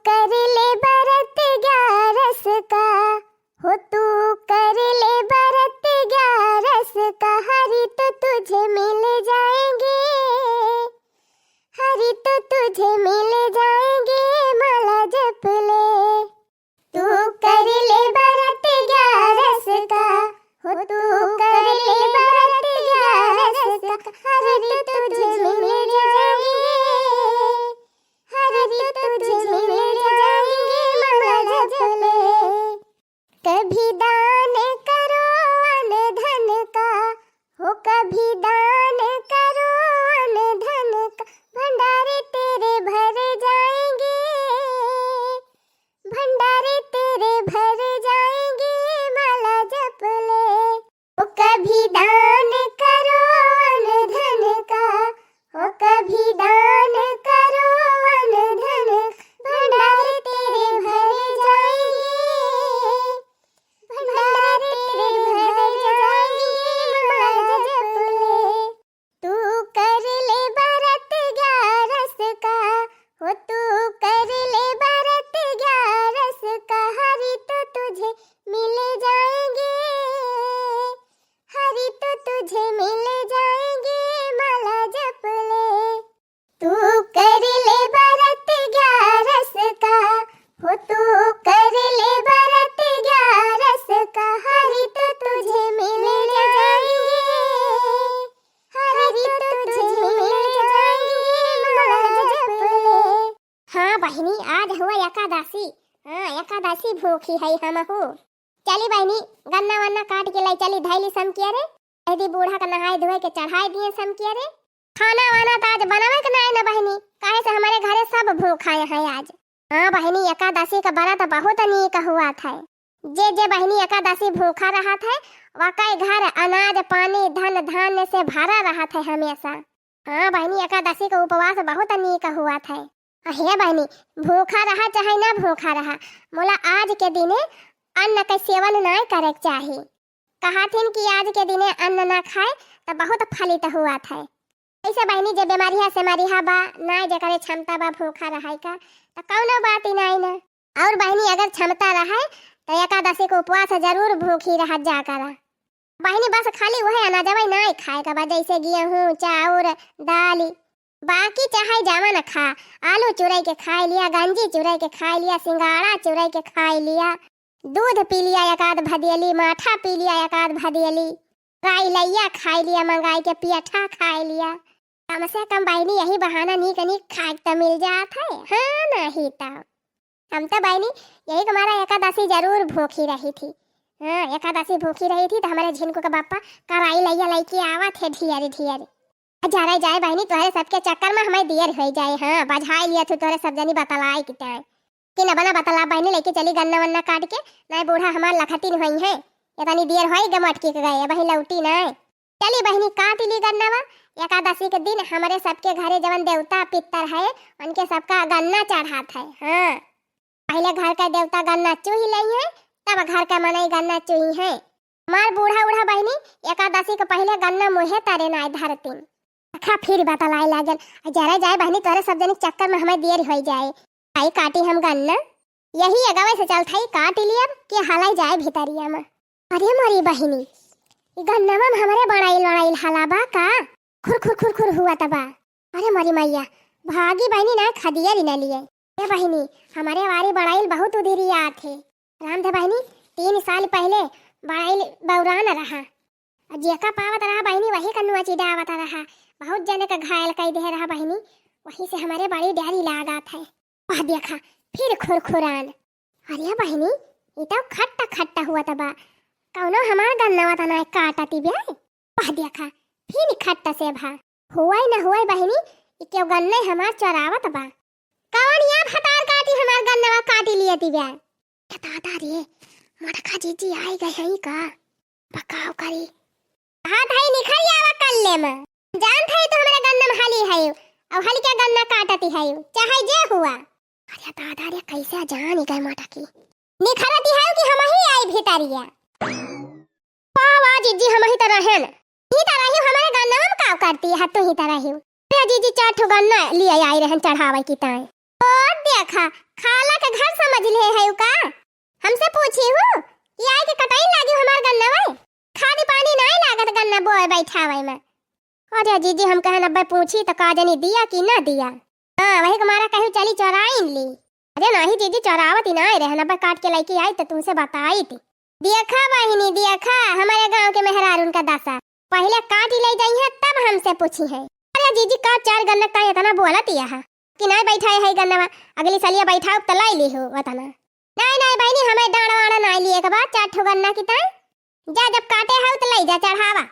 कर ले बरत 11 का, हो तू कर ले बरत 11 का, हरी तो तुझे मिल जाएंगे, हरी तो तुझे मिल जाएंगे, माला जप ले। तू कर ले बरत 11 का, हो तू कर ले बरत 11 का, हरी तो तुझे मिल जाएंगे, हरी तो तुझे मिल जाएंगे, माला जप ले। कभी दान करो अन्न धन का, हो कभी दान करो अन्न धन का, भंडारे तेरे भर जाएंगे, भंडारे तेरे भर जाएंगे, माला जप ले। हो कभी दान करो अन्न धन का, हो कभी दान करो अन्न धन का, भंडारे तेरे भर जाएंगे, भंडारे तेरे भर जाएंगे, माला जप ले। तू कर ले बरत 11 का, हो तू कर ले बरत 11 का, हरी तो तुझे मिल जाएंगे, हरी तो तुझे मिल जाएंगे, माला जप ले। तू कर ले बरत 11 का, हो तू कर ले बरत 11 का, हरी तो तुझे मिल जाएंगे, हरी तो तुझे मिल जाएंगे, माला जप ले। हाँ बहिनी, आज हुआ एकादशी। हाँ, एकादशी भूखी है हम हो। चली बहिनी, गन्ना वन्ना काट के लाई चली, धैली समकिया रे। यदि बूढ़ा का नहाए धोए के चढ़ाए दिए समकिया रे। खाना वाना तो आज बनावे के ना है ना बहिनी, काहे से हमारे घरे सब भूखा है आज। हाँ बहिनी, एकादशी का व्रत बहुत अनेक हुआ था। जे बहिनी एकादशी भूखा रहा था, वाकई घर अनाज पानी धन धान्य से भरा रहा था हमेशा। हाँ बहिनी, एकादशी का उपवास बहुत अनेक हुआ था। हे बहिनी, भूखा रहा चाहे ना भूखा रहा, मोला आज के दिने अन्न का सेवन ना करे चाहिए। कहा थीन कि आज के दिने अन्न ना खाए तो बहुत फलित हुआ था। ऐसे बहिनी, जे बीमारिया से मरिया बा ना जकरे क्षमता बा भूखा रहा का, तो कौनो बात ही नहीं ना। और बहिनी, अगर क्षमता रहा तो एकादशी को उपवास जरूर भूखी रह जा करा। बहिनी, बस खाली वह अनाजवा नहीं खाए का बा, जैसे गेहूं चाउर दाल, बाकी चाहे जावा न खा। आलू चुराई के खा लिया, गंजी चुराई के खा लिया, सिंगाड़ा चुराई के खा लिया, दूध पी लिया एकाध भदियली, माठा पी लिया एकाध भदियली, राई लैया खा लिया, मंगाई के पियठा खा लिया। कम से कम बहनी यही बहाना नी कनी खाए तो मिल जात है। हाँ नहीं तो हम तो बहनी यही हमारा एकादशी जरूर भूखी रही थी। हाँ, एकादशी भूखी रही थी तो हमारे झिनको का बापा कराई लैया लैके आवा थे ढियर ढियर। जा जाए बहनी, तुम्हारे सबके चक्कर में हमें दियर हो जाए। हाँ, बधाई लिया थे तोरे सब जनी बतलाई कि टाइम कि न बना बतला बहनी लेके चली गन्ना वन्ना काट के। ना बूढ़ा हमार लखतीन हुई है, इतनी देर होई गमटकी के गए बही लौटी ना। चली बहनी, काट ली गन्नावा। एकादशी के दिन हमारे सबके घरे जवन देवता पितर है उनके सबका गन्ना चढ़ात है। हाँ, पहले घर का देवता गन्ना चूही ली है, तब घर का मनई गन्ना चूही है। हमार बूढ़ा बूढ़ा बहनी एकादशी के पहले गन्ना मुहे तरे ना धरतीन। अखा फिर बतलाए लागल, जरा जाए बहनी तोरे सब जनी चक्कर में हमें देर हो जाए। आई काटी हम गन्ना, यही अगवे से चलता ही काट लिया कि हलाई जाए भीतरिया में। अरे मारी बहनी, गन्ना में हमारे बड़ाइल बड़ाइल हलाबा का खुर खुर खुर खुर हुआ तबा। अरे मारी मैया, भागी बहनी ना खदिया न लिए। ये बहनी, हमारे वारी बड़ाइल बहुत उधरिया थे। राम थे बहनी, 3 साल पहले बड़ाइल बौरान रहा, जेका पावत रहा बहनी वही कन्नुआ चिड़ावत रहा। बहुत जने का घायल कई दे रहा बहनी, वहीं से हमारे बड़ी डैरी लागत है। वह देखा फिर खुरखुरान। अरे बहनी, ये तो खट्टा खट्टा हुआ तबा, कौनो हमार गन्नवा तना काटती ब्याह। वह देखा फिर खट्टा से भा हुआ ही न हुआ बहनी, ये क्यों गन्ने हमार चरावत बा। कौन या भतार काटी हमार गन्नवा काटी लिए ती ब्याह। दादा रे, मटका जीजी आई गई है का बकाव करी। हाथ है निखरिया वा कल्ले में जान था तो हमारे गन्ना में हाली है और हाली क्या गन्ना काटती है चाहे जे हुआ। अरे दादा रे, कैसे जान ही गए मटकी निखरती है कि हम ही आई भीतरिया। पावा जीजी हम ही तरह है ना, ही तरह ही हमारे गन्ना में काव करती है तो ही तरह ही। रे जीजी 4 ठो गन्ना लिए आई रहन चढ़ावे की ताई। और देखा खाला के घर समझ ले है का हमसे पूछी हूँ कि आए के कटाई लागी हमार गन्ना में खादी पानी नहीं लागत गन्ना बोए बैठावे में। अरे जीजी हम कहे नब्बे पूछी तो का जनी दिया कि ना दिया। हाँ वही हमारा कहीं चली चौराई ली। अरे नहीं जीजी चौरावत ही नहीं रहे नब्बे काट के लेके आई तो तुमसे बताई थी। देखा बहिनी देखा हमारे गांव के मेहरार उनका दासा पहले काट ले जाई है तब हमसे पूछी है। अरे जीजी का 4 गन्ना का इतना बोलत है कि नहीं बैठा है गन्ना अगली सालिया बैठाओ तो लाई ली हो वतना। नहीं नहीं बहनी हमें डांड वाड़ा नहीं लिए के बाद 4 ठो गन्ना की ताई जा जब काटे है तो लाई जा चढ़ावा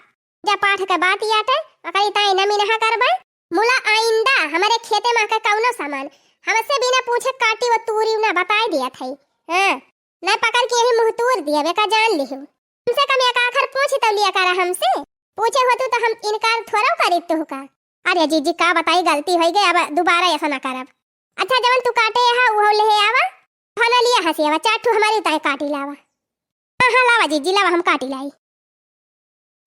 जा पाठ के बात याटे अकई ताई नमी नहा करबे मुला आइंदा हमारे खेते में का कौनो सामान हमसे बिना पूछे काटी वो तूरी ना बताई दिया थई। हां नहीं पकड़ के ही मुंह तूर दिया बेका जान ली हो हमसे कम एक आखर पूछ तो लिया करा हमसे पूछे हो तो हम इनकार थोड़ा करी तो का। अरे जीजी का बताई गलती हो गई अब दोबारा ऐसा ना करब। अच्छा जवन तू काटे है वो ले आवा खाना लिया हसी आवा 4 ठो हमारी ताई काटी लावा। हां लावा जीजी लावा हम काटी लाई।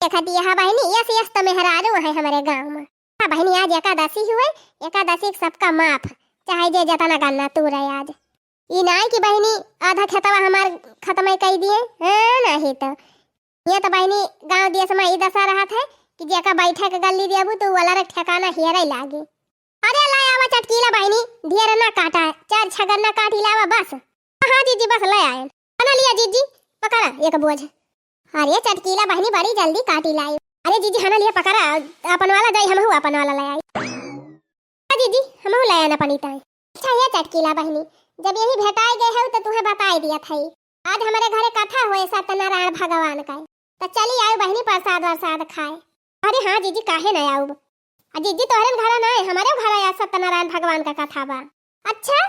देखा दिया है बहनी यस तो मेहरारू है हमारे गांव में। हां बहनी आज एकादशी हुए एकादशी सबका माफ चाहे जे जतना गन्ना तू रहे आज ई नहीं कि बहनी आधा खेतवा हमार खत्म कर दिए। हां नहीं तो ये तो बहनी गांव देश में ई दशा रहा था कि जेका बैठे के गल्ली देबू तो वाला रे ठिकाना हेरे लागे। अरे ला आवा चटकीला बहनी ढेर ना काटा 4 छगन ना काटी लावा बस। हां जीजी बस ले आए बना लिया जीजी पकड़ा एक बोझ। अरे चटकीला बहनी बड़ी जल्दी काटी लाई। अरे जीजी हना लिया पकड़ा अपन वाला जाई हमहू अपन वाला ले आई। जीजी हमहू ले आना पनीता। अच्छा ये चटकीला बहनी जब यही भेटाई गए है तो तुम्हें बताई दिया था आज हमारे घरे कथा होए सत्यनारायण भगवान का तो चली आयो बहनी प्रसाद वरसाद खाए। अरे हाँ जीजी काहे न आऊ जीजी तोहरे घर ना हमारे घर आया सत्यनारायण भगवान का कथा बा। अच्छा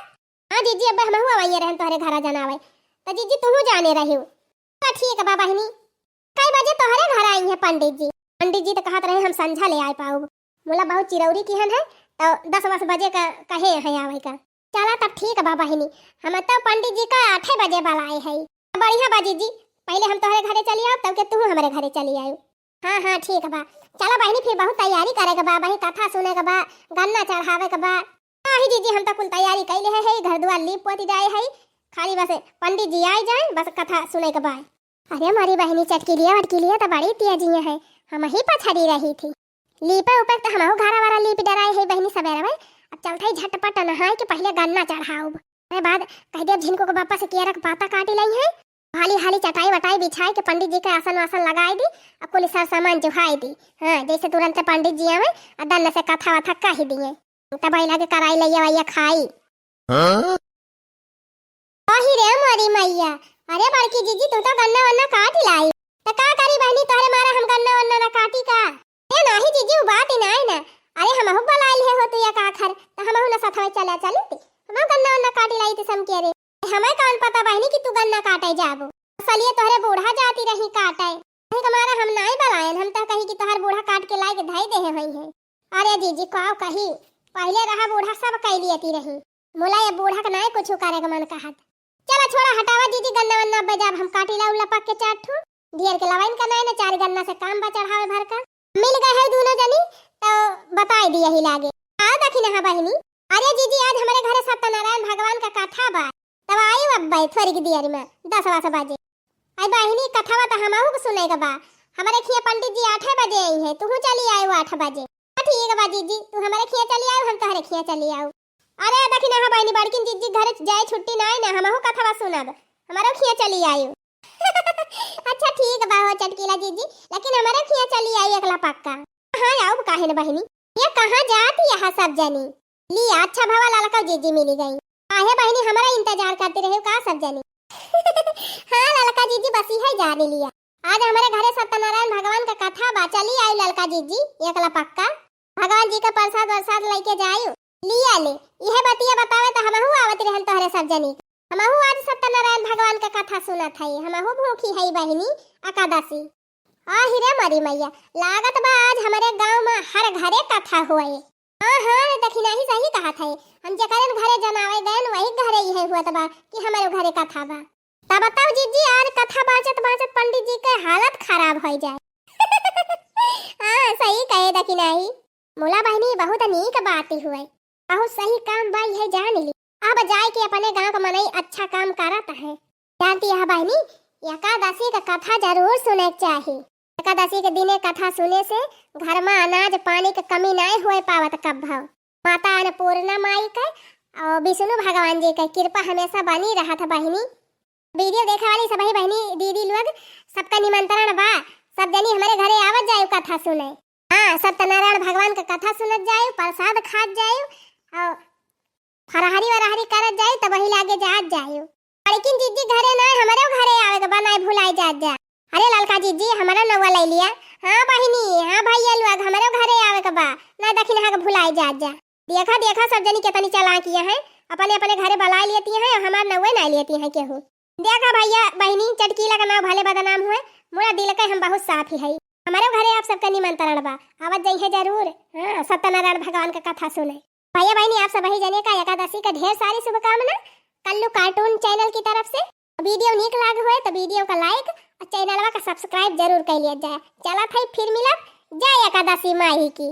हाँ जीजी अब हमहू आइए रहन तोहरे घर जनावे तो जीजी तू जाने रही तो ठीक बा बहनी कई बजे तोहरे घर आई है पंडित जी तो कहत रहे हम संझा ले आए पाऊ मोला बहुत चिरौरी किहन है तो 10 बजे का कहे है आवे का। चला तब ठीक बा बहनी हम तो पंडित जी का 8 बजे बुलाए है। बढ़िया बा जीजी पहले हम तोहरे घरे चली आओ तब के तू हमारे घरे चली आयो। हाँ हाँ ठीक बा चला बहनी फिर बहुत तैयारी करे के बा बही कथा सुने के बा गन्ना चढ़ावे के बा। हाँ ही जीजी हम तो कुल तैयारी कैले है घर द्वार लीप पोती जाए है खाली बस पंडित जी आए जाए बस कथा सुने के बा। अरे हमारी बहनी चटकी लिया तो बड़ी तेजी है हम ही पछड़ी रही थी लीपे ऊपर तो हमारो घरा वाला लीप डराए है बहनी सवेरे में अब चलते ही झटपट नहाए के पहले गन्ना चढ़ाओ अरे बाद कह दे झिनको के बापा से किया रख पाता काटी लाई है हाली हाली चटाई वटाई बिछाए के पंडित जी के आसन वासन लगाई दी अब कुल सारा सामान जुहाई दी। हाँ जैसे तुरंत पंडित जी आवे अदन से कथा वथा कह दिए तब लगे कराई लैया वैया खाई। वही रे मोरी मैया अरे बड़की जीजी तू तो गन्ना वन्ना काट लाई तो का करी बहनी तोहरे मारा हम गन्ना वन्ना ना काटी का। ए नाही जीजी वो बात ही नहीं ना अरे हमहु बुलाइल है हो तू या का आखर तो हमहु ना साथ चले चलती हम गन्ना वन्ना काटी लाई तो सम के रे हमें कौन पता बहनी कि तू गन्ना काटे जाबो सलिए तोहरे बूढ़ा जाती रही काटे कहीं हमारा हम नहीं बुलाएन हम तो कही कि तोहर बूढ़ा काट के लाई के धई दे है है। अरे जीजी का कही पहले रहा बूढ़ा सब कह लियती रही मोला ये बूढ़ा का नहीं कुछ करे का मन कहत। चला छोड़ा हटावा जीजी गन्ना वन्ना बजाब हम काटी लाऊ लपक के 4 ठो ढेर के लवाइन का नहीं ना 4 गन्ना से काम बा चढ़ावे भर का मिल गए है दोनों जनी तो बताई दिया ही लागे आ देखी ना बहनी। अरे जीजी आज हमारे घरे सत्यनारायण भगवान का कथा बा तब आई अब भाई थोड़ी की देर में 10 बजे आई बहनी कथा बा तो हमहु को सुने के बा हमारे खिया पंडित जी 8 बजे आई है तू चली आयो 8 बजे। ठीक बा जीजी तू हमारे खिया चली आयो हम तोहरे खिया चली आओ। अरे देखी ना बहनी बड़किन जीजी घरे जाए छुट्टी नहीं ना हमहु कथा बा सुनब हमारो खिया चली आयो। अच्छा ठीक बा हो चटकीला जीजी लेकिन हमारे खिया चली आई एकला पक्का। हां आओ काहे न बहनी ये कहां जाती यहां सब जनी लिया अच्छा भवा लाला का जीजी मिली गई आहे बहनी हमारा इंतजार करते रहे का सब जनी। हां ललका जीजी बसी है जाने लिया आज हमारे घरे सत्यनारायण भगवान का कथा बा चली आई ललका जीजी एकला पक्का भगवान जी का प्रसाद वरसाद लेके जायो लिया ले यह बतिया बतावे तो हमहु आवत रहन तोहरे सब जनी हमहु आज सत्यनारायण भगवान का कथा सुनत हई हमहु भूखी हई बहनी एकादशी। आ हिरे मरी मैया लागत बा आज हमारे गांव में हर घरे कथा हुए। हां हां देखी नहीं सही कहा था हम जकरन घरे जनावे गए वही घरे ही हुआ तबा कि हमारे घरे कथा बा तब बताओ जीजी आज कथा बाचत बाचत पंडित जी के हालत खराब हो जाए। हां सही कहे देखी नहीं मोला बहनी बहुत नीक बात हुए बहुत सही काम बाई है जान ली जाए कि अपने गांव का मनई अच्छा काम करत है। जानती है बहनी, एकादशी का कथा जरूर सुने के चाहिए। एकादशी के दिने कथा सुने से घर में अनाज पानी के कमी नहीं होए पावत कब्बो। माता अन्नपूर्णा माई के और विष्णु भगवान जी की कृपा हमेशा बनी रहत बहनी। वीडियो देखे वाली सभी बहनी दीदी लोग सबका निमंत्रण बा, सब जनी हमारे घरे आवत जाए कथा सुने। हाँ, सत्यनारायण भगवान का कथा सुनत जाए, प्रसाद खात जाए और फरहरी वरहरी करत जाए, तब वही लागे जात जाए। लेकिन जीजी घरे ना, हमारे घरे आवे के बनाए भुलाई जात जा। अरे ललका जीजी हमारा नौवा ले लिया। हाँ बहिनी, हाँ भैया लोग हमारे घरे आवे के बा, ना दखिन हा के भुलाई जात जा। देखा देखा सब जनी कितनी चालाकियां हैं, अपने अपने घरे बुला लेती हैं, हमार नौवे नहीं लेती हैं केहू। देखा भैया बहिनी, चटकीला का नाम भले बदनाम हुए, मोरा दिल के हम बहुत साफ ही है। हमारे घरे आप सबका निमंत्रण बा, आवत जाइए जरूर। हाँ, सत्यनारायण भगवान का कथा सुने। भैया बहनी आप सब ही जने का एकादशी का ढेर सारी शुभकामना कल्लू कार्टून चैनल की तरफ से। वीडियो निक लाग हुए तो वीडियो का लाइक और चैनलवा का सब्सक्राइब जरूर कर लिया जाए। चला था फिर मिलब, जय एकादशी माई की।